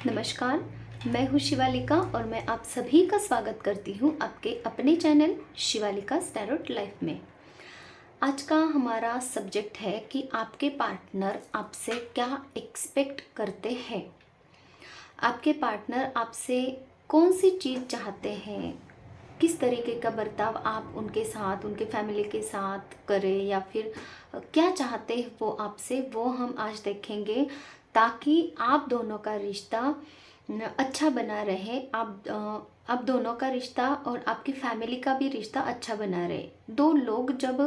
नमस्कार, मैं हूँ शिवालिका और मैं आप सभी का स्वागत करती हूँ आपके अपने चैनल शिवालिका टैरोट लाइफ में। आज का हमारा सब्जेक्ट है कि आपके पार्टनर आपसे क्या एक्सपेक्ट करते हैं। आपके पार्टनर आपसे कौन सी चीज़ चाहते हैं, किस तरीके का बर्ताव आप उनके साथ, उनके फैमिली के साथ करें, या फिर क्या चाहते हैं वो आपसे, वो हम आज देखेंगे ताकि आप दोनों का रिश्ता अच्छा बना रहे। आप दोनों का रिश्ता और आपकी फैमिली का भी रिश्ता अच्छा बना रहे। दो लोग जब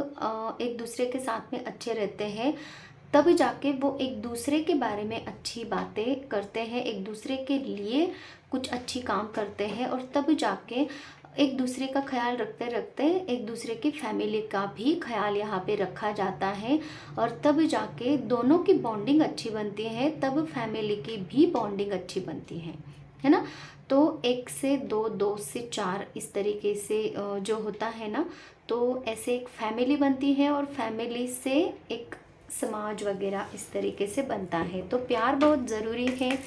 एक दूसरे के साथ में अच्छे रहते हैं तब जाके वो एक दूसरे के बारे में अच्छी बातें करते हैं, एक दूसरे के लिए कुछ अच्छी काम करते हैं, और तब जाके एक दूसरे का ख्याल रखते रखते एक दूसरे की फैमिली का भी ख्याल यहाँ पे रखा जाता है, और तब जाके दोनों की बॉन्डिंग अच्छी बनती है, तब फैमिली की भी बॉन्डिंग अच्छी बनती है ना। तो एक से दो, दो से चार, इस तरीके से जो होता है ना, तो ऐसे एक फैमिली बनती है और फैमिली से एक समाज वगैरह इस तरीके से बनता है। तो प्यार बहुत ज़रूरी है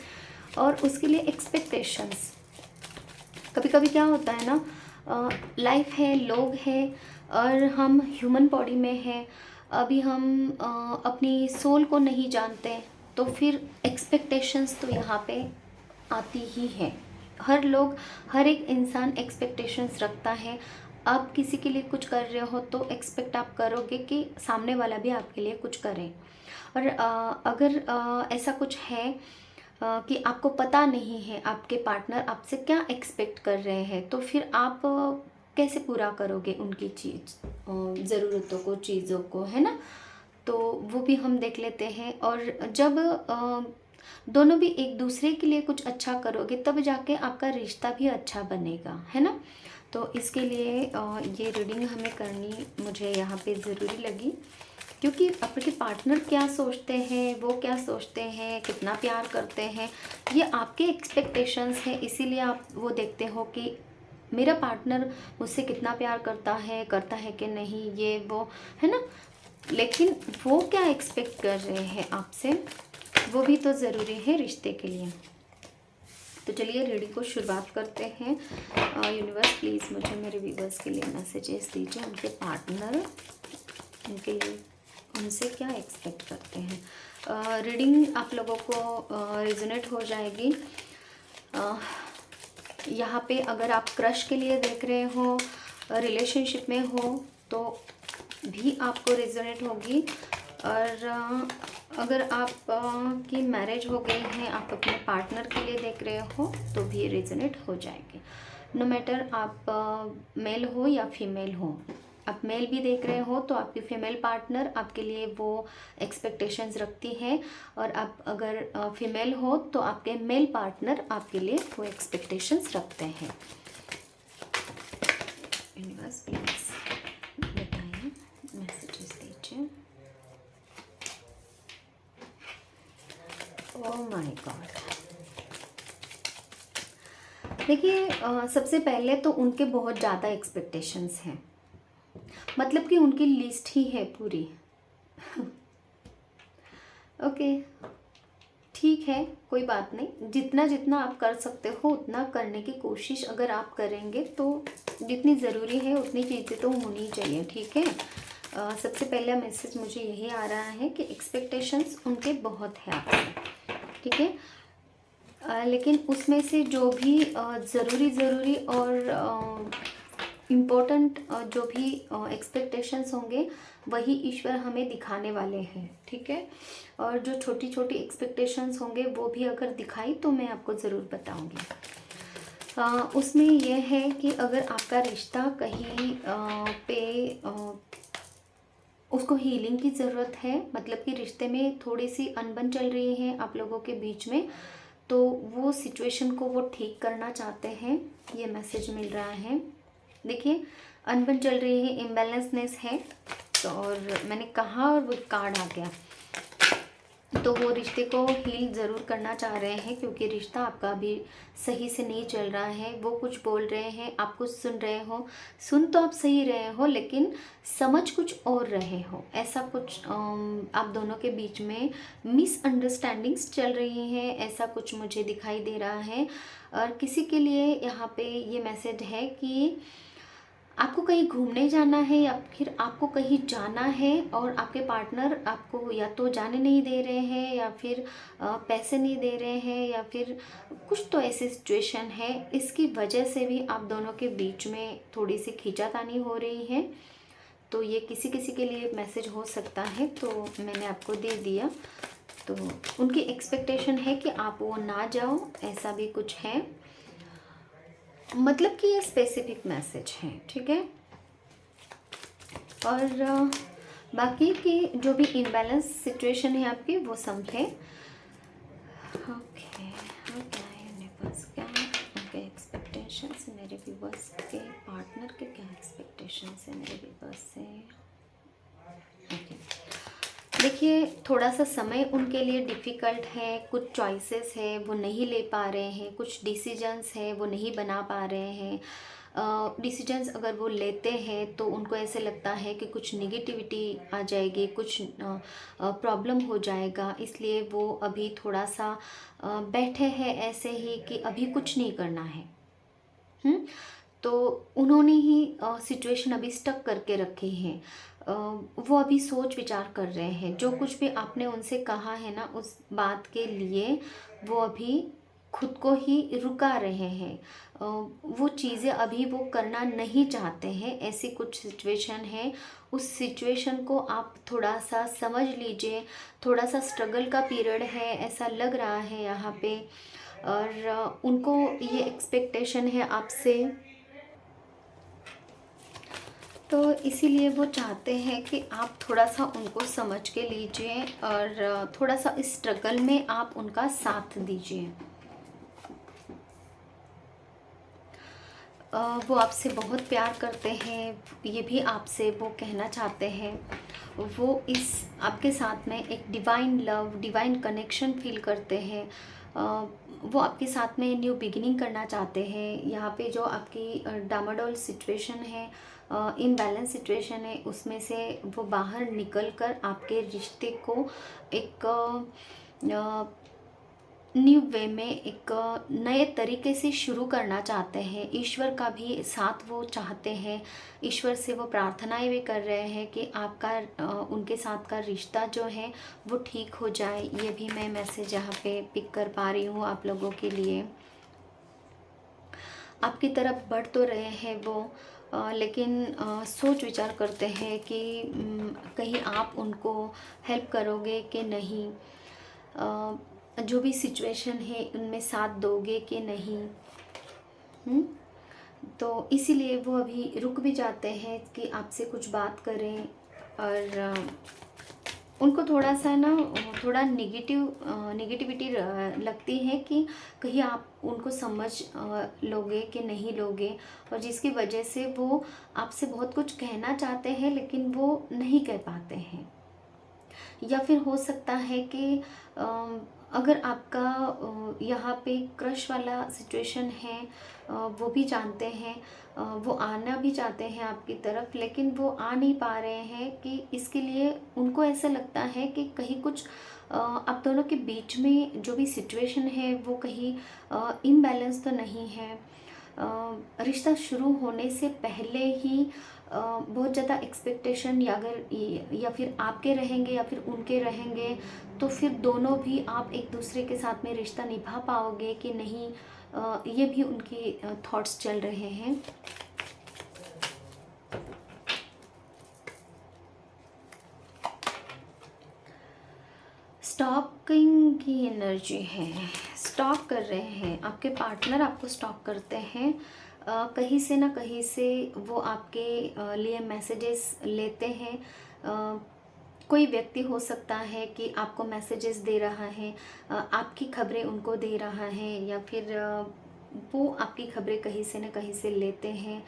और उसके लिए एक्सपेक्टेशंस, कभी कभी क्या होता है ना, लाइफ है, लोग हैं और हम ह्यूमन बॉडी में हैं, अभी हम अपनी सोल को नहीं जानते, तो फिर एक्सपेक्टेशंस तो यहाँ पे आती ही है। हर लोग, हर एक इंसान एक्सपेक्टेशंस रखता है। आप किसी के लिए कुछ कर रहे हो तो एक्सपेक्ट आप करोगे कि सामने वाला भी आपके लिए कुछ करे। और अगर ऐसा कुछ है कि आपको पता नहीं है आपके पार्टनर आपसे क्या एक्सपेक्ट कर रहे हैं, तो फिर आप कैसे पूरा करोगे उनकी ज़रूरतों को, चीज़ों को, है ना। तो वो भी हम देख लेते हैं। और जब दोनों भी एक दूसरे के लिए कुछ अच्छा करोगे तब जाके आपका रिश्ता भी अच्छा बनेगा, है ना। तो इसके लिए ये रीडिंग हमें करनी मुझे यहाँ पे ज़रूरी लगी, क्योंकि आपके पार्टनर क्या सोचते हैं, वो क्या सोचते हैं, कितना प्यार करते हैं, ये आपके एक्सपेक्टेशंस हैं। इसीलिए आप वो देखते हो कि मेरा पार्टनर मुझसे कितना प्यार करता है कि नहीं, ये वो, है ना। लेकिन वो क्या एक्सपेक्ट कर रहे हैं आपसे, वो भी तो ज़रूरी है रिश्ते के लिए। तो चलिए रीडिंग को शुरुआत करते हैं। यूनिवर्स प्लीज़ मुझे मेरे व्यूअर्स के लिए मैसेजेस दीजिए, उनके पार्टनर उनके लिए उनसे क्या एक्सपेक्ट करते हैं। रीडिंग आप लोगों को रिजोनेट हो जाएगी। यहाँ पे अगर आप क्रश के लिए देख रहे हो, रिलेशनशिप में हो, तो भी आपको रिजोनेट होगी। और अगर आप की मैरिज हो गई है, आप अपने पार्टनर के लिए देख रहे हो, तो भी रिजोनेट हो जाएगी। नो मैटर आप मेल हो या फीमेल हो। आप मेल भी देख रहे हो तो आपकी फीमेल पार्टनर आपके लिए वो एक्सपेक्टेशंस रखती है, और आप अगर फीमेल हो तो आपके मेल पार्टनर आपके लिए वो एक्सपेक्टेशंस रखते हैं। यूनिवर्स प्लीज बताइए, मैसेजेस दीजिए। Oh my God. देखिए, सबसे पहले तो उनके बहुत ज़्यादा एक्सपेक्टेशंस हैं, मतलब कि उनकी लिस्ट ही है पूरी। ओके, ठीक है, कोई बात नहीं। जितना जितना आप कर सकते हो उतना करने की कोशिश अगर आप करेंगे तो जितनी ज़रूरी है उतनी चीज़ें तो होनी चाहिए, ठीक है। सबसे पहला मैसेज मुझे यही आ रहा है कि एक्सपेक्टेशंस उनके बहुत है आपसे, ठीक है। लेकिन उसमें से जो भी ज़रूरी और इम्पोर्टेंट जो भी एक्सपेक्टेशंस होंगे वही ईश्वर हमें दिखाने वाले हैं, ठीक है। और जो छोटी छोटी एक्सपेक्टेशंस होंगे वो भी अगर दिखाई तो मैं आपको ज़रूर बताऊंगी। उसमें यह है कि अगर आपका रिश्ता कहीं पे उसको हीलिंग की ज़रूरत है, मतलब कि रिश्ते में थोड़ी सी अनबन चल रही है आप लोगों के बीच में, तो वो सिचुएशन को वो ठीक करना चाहते हैं, ये मैसेज मिल रहा है। देखिए, अनबन चल रही है, इम्बैलेंसनेस है, तो और मैंने कहा और वो कार्ड आ गया। तो वो रिश्ते को हील ज़रूर करना चाह रहे हैं, क्योंकि रिश्ता आपका अभी सही से नहीं चल रहा है। वो कुछ बोल रहे हैं, आप कुछ सुन रहे हो, सुन तो आप सही रहे हो लेकिन समझ कुछ और रहे हो। ऐसा कुछ आप दोनों के बीच में मिसअंडरस्टैंडिंग्स चल रही हैं, ऐसा कुछ मुझे दिखाई दे रहा है। और किसी के लिए यहाँ पे ये मैसेज है कि आपको कहीं घूमने जाना है या फिर आपको कहीं जाना है, और आपके पार्टनर आपको या तो जाने नहीं दे रहे हैं, या फिर पैसे नहीं दे रहे हैं, या फिर कुछ तो ऐसी सिचुएशन है। इसकी वजह से भी आप दोनों के बीच में थोड़ी सी खींचातानी हो रही है। तो ये किसी किसी के लिए मैसेज हो सकता है, तो मैंने आपको दे दिया। तो उनकी एक्सपेक्टेशन है कि आप वो ना जाओ, ऐसा भी कुछ है। मतलब कि ये स्पेसिफिक मैसेज है, ठीक है। और बाकी की जो भी इनबैलेंस सिचुएशन है आपकी, वो समझे। ओके यूनिवर्स, क्या उनके एक्सपेक्टेशंस मेरे व्यूवर्स के, पार्टनर के क्या एक्सपेक्टेशंस है मेरे व्यूवर्स से। ओके, देखिए थोड़ा सा समय उनके लिए डिफ़िकल्ट है। कुछ चॉइसेस है वो नहीं ले पा रहे हैं, कुछ डिसीजंस है वो नहीं बना पा रहे हैं। डिसीजंस अगर वो लेते हैं तो उनको ऐसे लगता है कि कुछ निगेटिविटी आ जाएगी, कुछ प्रॉब्लम हो जाएगा, इसलिए वो अभी थोड़ा सा बैठे हैं ऐसे ही कि अभी कुछ नहीं करना है। तो उन्होंने ही सिचुएशन अभी स्टक करके रखी है। वो अभी सोच विचार कर रहे हैं, जो कुछ भी आपने उनसे कहा है ना, उस बात के लिए वो अभी खुद को ही रुका रहे हैं। वो चीज़ें अभी वो करना नहीं चाहते हैं, ऐसी कुछ सिचुएशन है। उस सिचुएशन को आप थोड़ा सा समझ लीजिए। थोड़ा सा स्ट्रगल का पीरियड है ऐसा लग रहा है यहाँ पे। और उनको ये एक्सपेक्टेशन है आपसे, तो इसीलिए वो चाहते हैं कि आप थोड़ा सा उनको समझ के लीजिए, और थोड़ा सा इस स्ट्रगल में आप उनका साथ दीजिए। वो आपसे बहुत प्यार करते हैं, ये भी आपसे वो कहना चाहते हैं। वो इस आपके साथ में एक divine love, divine connection feel करते हैं। वो आपके साथ में न्यू बिगिनिंग करना चाहते हैं। यहाँ पे जो आपकी डामाडोल सिचुएशन है, इनबैलेंस सिचुएशन है, उसमें से वो बाहर निकल कर आपके रिश्ते को एक न्यू वे में, एक नए तरीके से शुरू करना चाहते हैं। ईश्वर का भी साथ वो चाहते हैं, ईश्वर से वो प्रार्थनाएं भी कर रहे हैं कि आपका उनके साथ का रिश्ता जो है वो ठीक हो जाए। ये भी मैं मैसेज यहाँ पे पिक कर पा रही हूँ आप लोगों के लिए। आपकी तरफ बढ़ तो रहे हैं वो, लेकिन सोच विचार करते हैं कि कहीं आप उनको हेल्प करोगे कि नहीं, जो भी सिचुएशन है उनमें साथ दोगे कि नहीं। तो इसीलिए वो अभी रुक भी जाते हैं कि आपसे कुछ बात करें। और उनको थोड़ा सा ना, थोड़ा निगेटिविटी लगती है कि कहीं आप उनको समझ लोगे कि नहीं लोगे, और जिसकी वजह से वो आपसे बहुत कुछ कहना चाहते हैं लेकिन वो नहीं कह पाते हैं। या फिर हो सकता है कि अगर आपका यहाँ पे क्रश वाला सिचुएशन है, वो भी जानते हैं, वो आना भी चाहते हैं आपकी तरफ, लेकिन वो आ नहीं पा रहे हैं कि इसके लिए उनको ऐसा लगता है कि कहीं कुछ आप दोनों के बीच में जो भी सिचुएशन है वो कहीं इम्बैलेंस तो नहीं है। रिश्ता शुरू होने से पहले ही बहुत ज़्यादा एक्सपेक्टेशन, या फिर आपके रहेंगे या फिर उनके रहेंगे, तो फिर दोनों भी आप एक दूसरे के साथ में रिश्ता निभा पाओगे कि नहीं, ये भी उनकी थॉट्स चल रहे हैं। स्टॉकिंग की एनर्जी है, स्टॉक कर रहे हैं आपके पार्टनर, आपको स्टॉक करते हैं। कहीं से ना कहीं से वो आपके लिए मैसेजेस लेते हैं। कोई व्यक्ति हो सकता है कि आपको मैसेजेस दे रहा है, आपकी खबरें उनको दे रहा है, या फिर वो आपकी खबरें कहीं से ना कहीं से लेते हैं।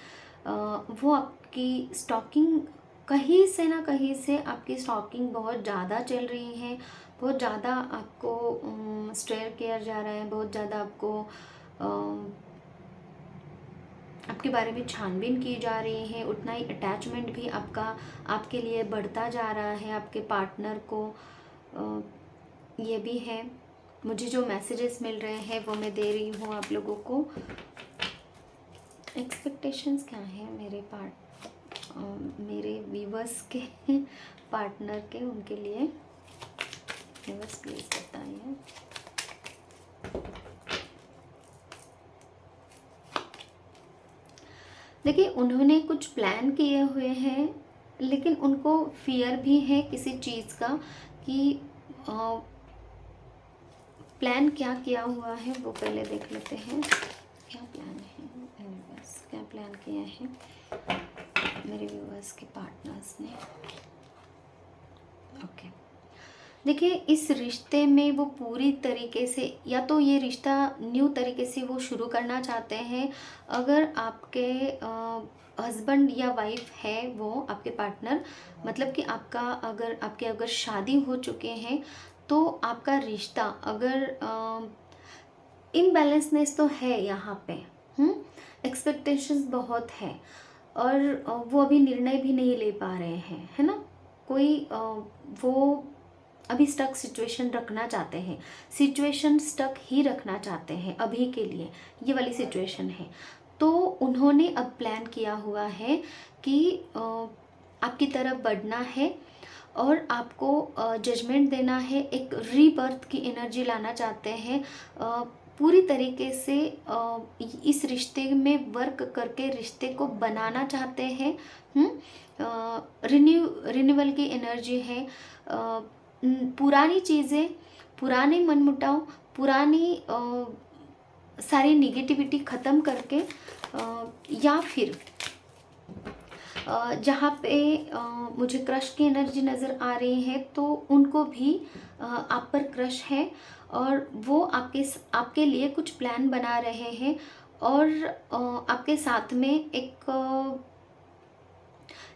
वो आपकी स्टॉकिंग कहीं से ना कहीं से आपकी स्टॉकिंग बहुत ज़्यादा चल रही है, बहुत ज़्यादा आपको स्टेयर किया जा रहा है, बहुत ज़्यादा आपको आपके बारे में छानबीन की जा रही है, उतना ही अटैचमेंट भी आपके लिए बढ़ता जा रहा है आपके पार्टनर को। ये भी है। मुझे जो मैसेजेस मिल रहे हैं वो मैं दे रही हूँ आप लोगों को। एक्सपेक्टेशंस क्या है मेरे व्यूवर्स के पार्टनर के, उनके लिए व्यूवर्स प्लीज बताइए। देखिए, उन्होंने कुछ प्लान किए हुए हैं, लेकिन उनको फियर भी है किसी चीज़ का कि प्लान क्या किया हुआ है वो पहले देख लेते हैं। क्या प्लान है यूनिवर्स, क्या प्लान किया है मेरे व्यूवर्स के पार्टनर्स ने। ओके, देखिए, इस रिश्ते में वो पूरी तरीके से, या तो ये रिश्ता न्यू तरीके से वो शुरू करना चाहते हैं। अगर आपके हस्बैंड या वाइफ है वो आपके पार्टनर, मतलब कि अगर शादी हो चुके हैं, तो आपका रिश्ता अगर इम्बैलेंसनेस तो है यहाँ पे, एक्सपेक्टेशंस बहुत है, और वो अभी निर्णय भी नहीं ले पा रहे हैं, है ना। वो अभी स्टक सिचुएशन रखना चाहते हैं, सिचुएशन स्टक ही रखना चाहते हैं अभी के लिए, ये वाली सिचुएशन है। तो उन्होंने अब प्लान किया हुआ है कि आपकी तरफ बढ़ना है और आपको जजमेंट देना है, एक रीबर्थ की एनर्जी लाना चाहते हैं। पूरी तरीके से इस रिश्ते में वर्क करके रिश्ते को बनाना चाहते हैं। रिन्यूअल की एनर्जी है। पुरानी चीज़ें, पुराने मनमुटाव, पुरानी सारी निगेटिविटी ख़त्म करके, या फिर जहाँ पे मुझे क्रश की एनर्जी नज़र आ रही है, तो उनको भी आप पर क्रश है और वो आपके लिए कुछ प्लान बना रहे हैं, और आपके साथ में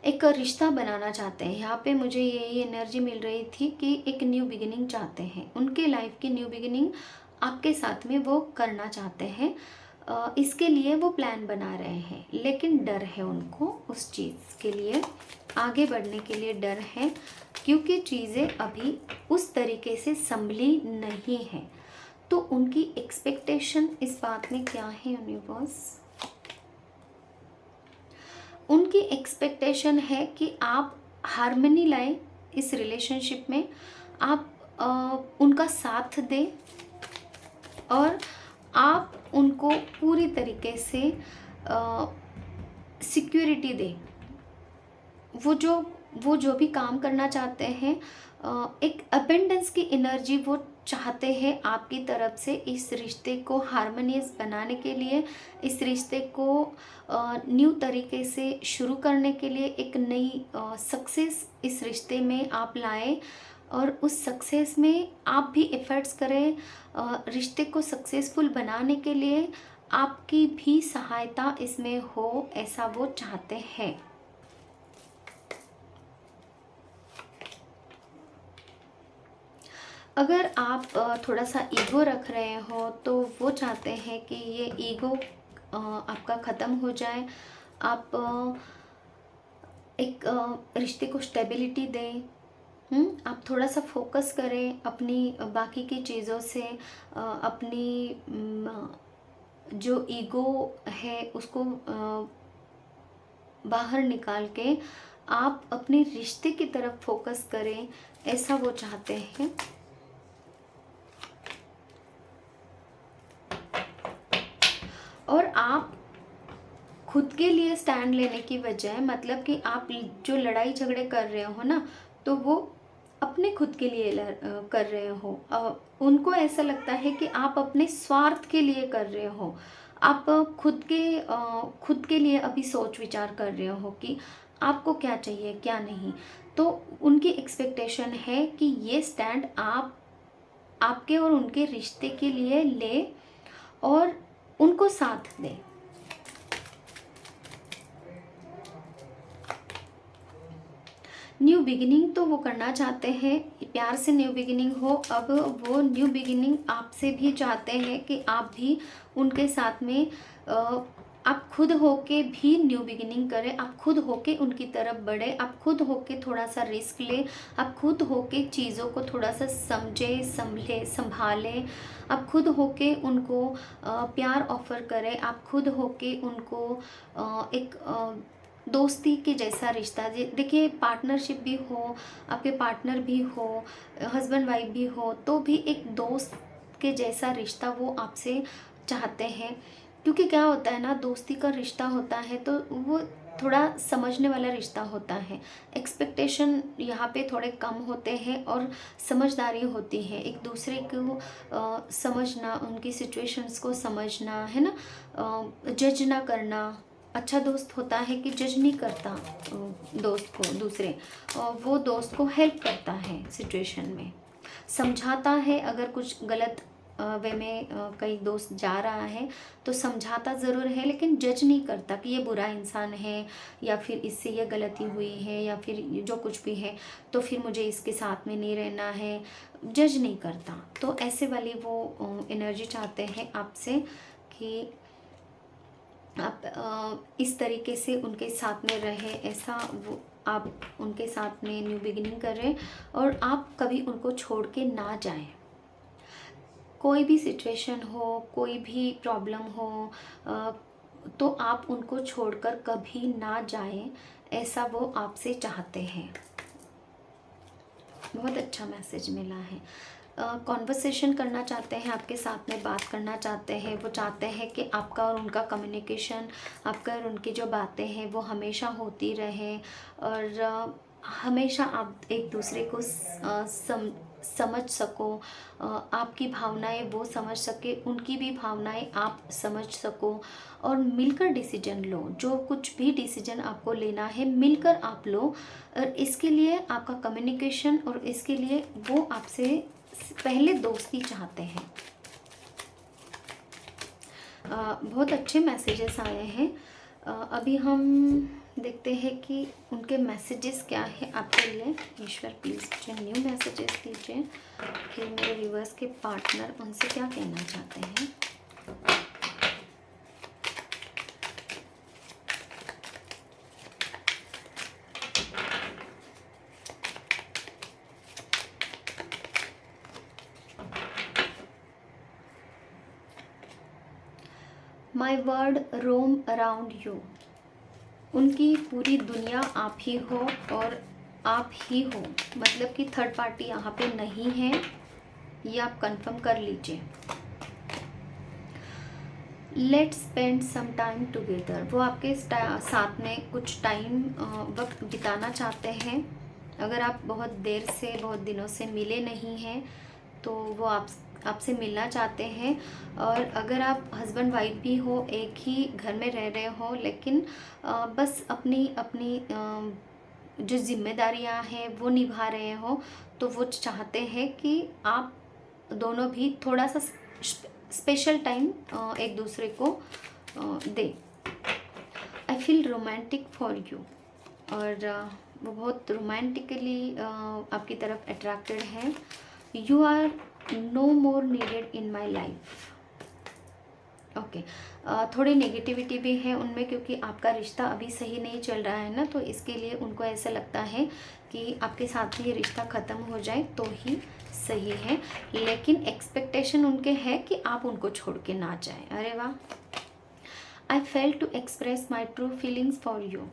एक रिश्ता बनाना चाहते हैं। यहाँ पे मुझे यही एनर्जी मिल रही थी कि एक न्यू बिगिनिंग चाहते हैं, उनके लाइफ की न्यू बिगिनिंग आपके साथ में वो करना चाहते हैं। इसके लिए वो प्लान बना रहे हैं, लेकिन डर है उनको उस चीज़ के लिए, आगे बढ़ने के लिए डर है, क्योंकि चीज़ें अभी उस तरीके से संभली नहीं हैं। तो उनकी एक्सपेक्टेशन इस बात में क्या है यूनिवर्स? उनकी एक्सपेक्टेशन है कि आप हार्मनी लाएं इस रिलेशनशिप में, आप उनका साथ दें और आप उनको पूरी तरीके से सिक्योरिटी दें। वो जो भी काम करना चाहते हैं, एक अबेंडेंस की एनर्जी वो चाहते हैं आपकी तरफ से, इस रिश्ते को हार्मोनियस बनाने के लिए, इस रिश्ते को न्यू तरीके से शुरू करने के लिए, एक नई सक्सेस इस रिश्ते में आप लाएं और उस सक्सेस में आप भी एफर्ट्स करें। रिश्ते को सक्सेसफुल बनाने के लिए आपकी भी सहायता इसमें हो, ऐसा वो चाहते हैं। अगर आप थोड़ा सा ईगो रख रहे हो, तो वो चाहते हैं कि ये ईगो आपका ख़त्म हो जाए, आप एक रिश्ते को स्टेबिलिटी दें। आप थोड़ा सा फोकस करें अपनी बाकी की चीज़ों से, अपनी जो ईगो है उसको बाहर निकाल के आप अपने रिश्ते की तरफ फोकस करें, ऐसा वो चाहते हैं। और आप खुद के लिए स्टैंड लेने की बजाय, मतलब कि आप जो लड़ाई झगड़े कर रहे हो ना, तो वो अपने खुद के लिए कर रहे हो। उनको ऐसा लगता है कि आप अपने स्वार्थ के लिए कर रहे हो, आप खुद के लिए अभी सोच विचार कर रहे हो कि आपको क्या चाहिए क्या नहीं। तो उनकी एक्सपेक्टेशन है कि ये स्टैंड आप आपके और उनके रिश्ते के लिए ले और उनको साथ दें। न्यू बिगिनिंग तो वो करना चाहते हैं, प्यार से न्यू बिगिनिंग हो। अब वो न्यू बिगिनिंग आपसे भी चाहते हैं कि आप भी उनके साथ में आप खुद होके भी न्यू बिगिनिंग करें, आप खुद होके उनकी तरफ बढ़े, आप खुद होके थोड़ा सा रिस्क लें, आप खुद होके चीज़ों को थोड़ा सा समझे, संभालें, आप खुद होके उनको प्यार ऑफ़र करें, आप खुद होके उनको एक दोस्ती के जैसा रिश्ता, देखिए पार्टनरशिप भी हो, आपके पार्टनर भी हो, हस्बैंड वाइफ भी हो, तो भी एक दोस्त के जैसा रिश्ता वो आपसे चाहते हैं। क्योंकि क्या होता है ना, दोस्ती का रिश्ता होता है तो वो थोड़ा समझने वाला रिश्ता होता है। एक्सपेक्टेशन यहाँ पे थोड़े कम होते हैं और समझदारी होती है, एक दूसरे को समझना, उनकी सिचुएशंस को समझना, है ना, जज ना करना। अच्छा दोस्त होता है कि जज नहीं करता दोस्त को, दूसरे वो दोस्त को हेल्प करता है सिचुएशन में, समझाता है। अगर कुछ गलत वे में कई दोस्त जा रहा है तो समझाता ज़रूर है, लेकिन जज नहीं करता कि ये बुरा इंसान है या फिर इससे ये गलती हुई है या फिर जो कुछ भी है तो फिर मुझे इसके साथ में नहीं रहना है, जज नहीं करता। तो ऐसे वाली वो एनर्जी चाहते हैं आपसे कि आप इस तरीके से उनके साथ में रहे, ऐसा वो आप उनके साथ में न्यू बिगिनिंग करें और आप कभी उनको छोड़ के ना जाएं। कोई भी सिचुएशन हो, कोई भी प्रॉब्लम हो, तो आप उनको छोड़कर कभी ना जाएं, ऐसा वो आपसे चाहते हैं। बहुत अच्छा मैसेज मिला है। कॉन्वर्सेशन करना चाहते हैं, आपके साथ में बात करना चाहते हैं। वो चाहते हैं कि आपका और उनका कम्युनिकेशन, आपका और उनकी जो बातें हैं वो हमेशा होती रहे और हमेशा आप एक दूसरे को समझ सको, आपकी भावनाएं वो समझ सके, उनकी भी भावनाएं आप समझ सको और मिलकर डिसीजन लो। जो कुछ भी डिसीजन आपको लेना है मिलकर आप लो, और इसके लिए आपका कम्युनिकेशन और इसके लिए वो आपसे पहले दोस्ती चाहते हैं। बहुत अच्छे मैसेजेस आए हैं। अभी हम देखते हैं कि उनके मैसेजेस क्या है आपके लिए। ईश्वर प्लीज़ मुझे न्यू मैसेजेस दीजिए कि मेरे व्यूअर्स के पार्टनर उनसे क्या कहना चाहते हैं। My word roam around you, उनकी पूरी दुनिया आप ही हो और आप ही हो, मतलब कि थर्ड पार्टी यहाँ पे नहीं है, ये आप कंफर्म कर लीजिए। Let's spend some time together, वो आपके साथ में कुछ टाइम वक्त बिताना चाहते हैं। अगर आप बहुत देर से, बहुत दिनों से मिले नहीं हैं तो वो आपसे मिलना चाहते हैं। और अगर आप हस्बैंड वाइफ भी हो, एक ही घर में रह रहे हो, लेकिन बस अपनी अपनी जो जिम्मेदारियां हैं वो निभा रहे हो, तो वो चाहते हैं कि आप दोनों भी थोड़ा सा स्पेशल टाइम एक दूसरे को दें। I feel romantic for you, और वो बहुत रोमांटिकली आपकी तरफ अट्रैक्टेड हैं। You are no more needed in my life. Okay, थोड़ी नेगेटिविटी भी है उनमें, क्योंकि आपका रिश्ता अभी सही नहीं चल रहा है ना, तो इसके लिए उनको ऐसा लगता है कि आपके साथ में ये रिश्ता ख़त्म हो जाए तो ही सही है। लेकिन एक्सपेक्टेशन उनके है कि आप उनको छोड़ के ना जाएं। अरे वाह। I fail to express my true feelings for you,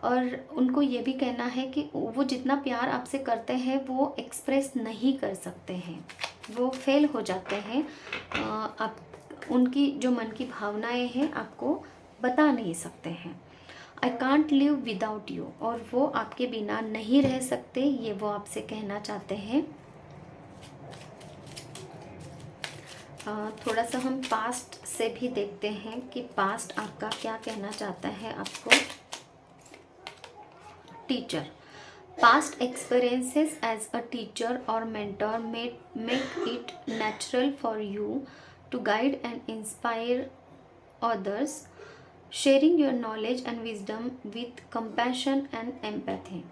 और उनको ये भी कहना है कि वो जितना प्यार आपसे करते हैं वो एक्सप्रेस नहीं कर सकते हैं, वो फेल हो जाते हैं। आप उनकी जो मन की भावनाएं हैं आपको बता नहीं सकते हैं। I can't live without you, और वो आपके बिना नहीं रह सकते, ये वो आपसे कहना चाहते हैं। थोड़ा सा हम पास्ट से भी देखते हैं कि पास्ट आपका क्या कहना चाहता है आपको। Teacher, past experiences as a teacher or mentor may make it natural for you to guide and inspire others, sharing your knowledge and wisdom with compassion and empathy.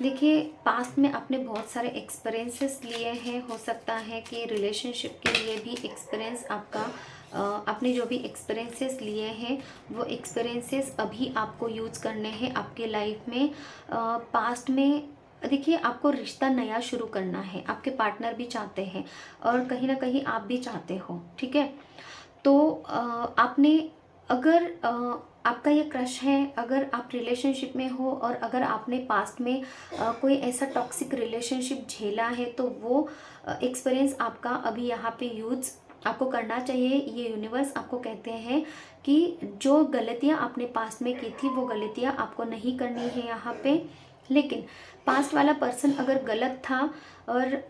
देखिए, पास्ट में आपने बहुत सारे एक्सपीरियंसेस लिए हैं। हो सकता है कि रिलेशनशिप के लिए भी एक्सपीरियंस आपका आपने जो भी एक्सपीरियंसेस लिए हैं वो एक्सपीरियंसेस अभी आपको यूज़ करने हैं आपके लाइफ में। पास्ट में देखिए, आपको रिश्ता नया शुरू करना है, आपके पार्टनर भी चाहते हैं और कहीं ना कहीं आप भी चाहते हो, ठीक है। तो आपने अगर आपका ये क्रश है, अगर आप रिलेशनशिप में हो और अगर आपने पास्ट में कोई ऐसा टॉक्सिक रिलेशनशिप झेला है, तो वो एक्सपीरियंस आपका अभी यहाँ पे यूज़ आपको करना चाहिए। ये यूनिवर्स आपको कहते हैं कि जो गलतियाँ आपने पास्ट में की थी वो गलतियाँ आपको नहीं करनी है यहाँ पे। लेकिन पास्ट वाला पर्सन अगर गलत था और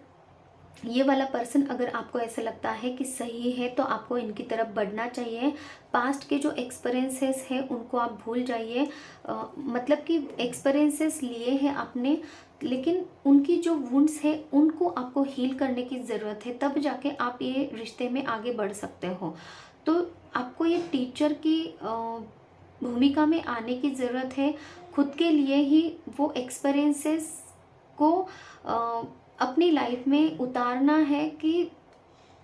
ये वाला पर्सन अगर आपको ऐसा लगता है कि सही है, तो आपको इनकी तरफ बढ़ना चाहिए। पास्ट के जो एक्सपीरियंसेस हैं उनको आप भूल जाइए। मतलब कि एक्सपीरियंसेस लिए हैं आपने, लेकिन उनकी जो वुंड्स है उनको आपको हील करने की ज़रूरत है, तब जाके आप ये रिश्ते में आगे बढ़ सकते हो। तो आपको ये टीचर की भूमिका में आने की ज़रूरत है। खुद के लिए ही वो एक्सपीरियंसेस को अपनी लाइफ में उतारना है कि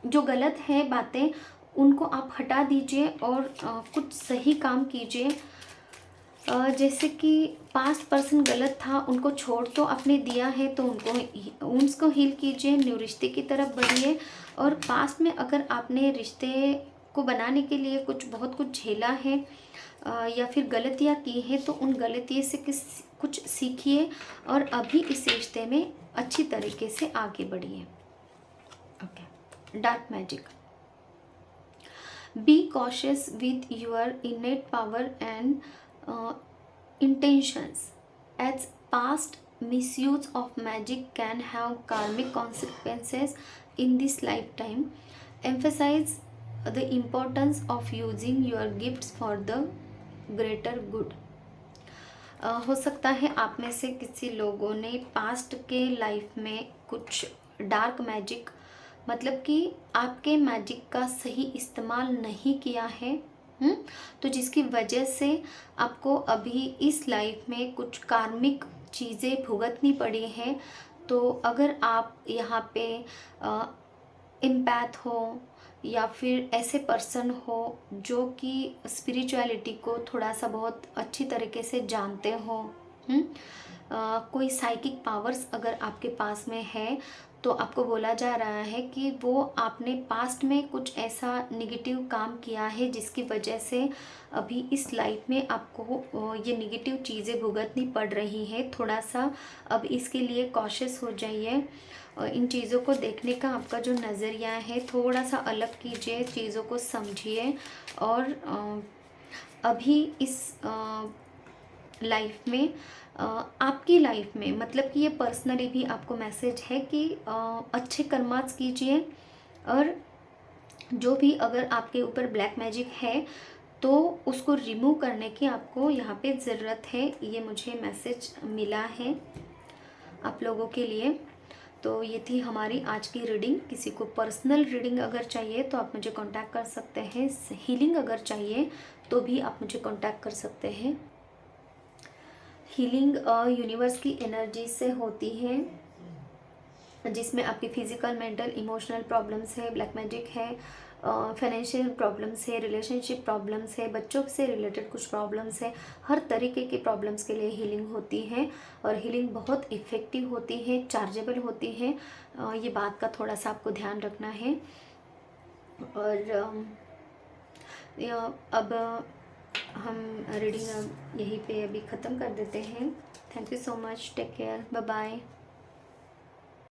जो गलत है बातें उनको आप हटा दीजिए और कुछ सही काम कीजिए। जैसे कि पास्ट पर्सन गलत था, उनको छोड़ तो आपने दिया है, तो उनको हील कीजिए, न्यू रिश्ते की तरफ बढ़िए। और पास्ट में अगर आपने रिश्ते को बनाने के लिए बहुत कुछ झेला है या फिर गलतियाँ की हैं, तो उन गलतियों से कुछ सीखिए और अभी इस रिश्ते में अच्छी तरीके से आगे बढ़िए। Okay, dark magic. Be cautious with your इनेट power and intentions, as past misuse of magic can have karmic consequences in this lifetime. Emphasize the importance of using your gifts for the greater good. हो सकता है आप में से किसी लोगों ने past के लाइफ में कुछ डार्क मैजिक, मतलब कि आपके मैजिक का सही इस्तेमाल नहीं किया है, तो जिसकी वजह से आपको अभी इस लाइफ में कुछ कार्मिक चीज़ें भुगतनी पड़ी हैं। तो अगर आप यहाँ पे एम्पैथ हो या फिर ऐसे पर्सन हो जो कि स्पिरिचुअलिटी को थोड़ा सा बहुत अच्छी तरीके से जानते हो, कोई साइकिक पावर्स अगर आपके पास में है, तो आपको बोला जा रहा है कि वो आपने पास्ट में कुछ ऐसा निगेटिव काम किया है जिसकी वजह से अभी इस लाइफ में आपको ये निगेटिव चीज़ें भुगतनी पड़ रही हैं। थोड़ा सा अब इसके लिए कॉशियस हो जाइए। इन चीज़ों को देखने का आपका जो नज़रिया है थोड़ा सा अलग कीजिए, चीज़ों को समझिए। और अभी इस लाइफ में आपकी लाइफ में, मतलब कि ये पर्सनली भी आपको मैसेज है कि अच्छे कर्मास कीजिए। और जो भी अगर आपके ऊपर ब्लैक मैजिक है तो उसको रिमूव करने की आपको यहाँ पे ज़रूरत है। ये मुझे मैसेज मिला है आप लोगों के लिए। तो ये थी हमारी आज की रीडिंग। किसी को पर्सनल रीडिंग अगर चाहिए तो आप मुझे कांटेक्ट कर सकते हैं। हीलिंग अगर चाहिए तो भी आप मुझे कांटेक्ट कर सकते हैं। हीलिंग यूनिवर्स की एनर्जी से होती है, जिसमें आपकी फिजिकल, मेंटल, इमोशनल प्रॉब्लम्स है, ब्लैक मैजिक है, फाइनेंशियल प्रॉब्लम्स है, रिलेशनशिप प्रॉब्लम्स है, बच्चों से रिलेटेड कुछ प्रॉब्लम्स है। हर तरीके के प्रॉब्लम्स के लिए हीलिंग होती है और हीलिंग बहुत इफ़ेक्टिव होती है, चार्जेबल होती है। ये बात का थोड़ा सा आपको ध्यान रखना है। और अब हम रीडिंग यहीं पे अभी ख़त्म कर देते हैं। Thank you so much, take care, bye bye.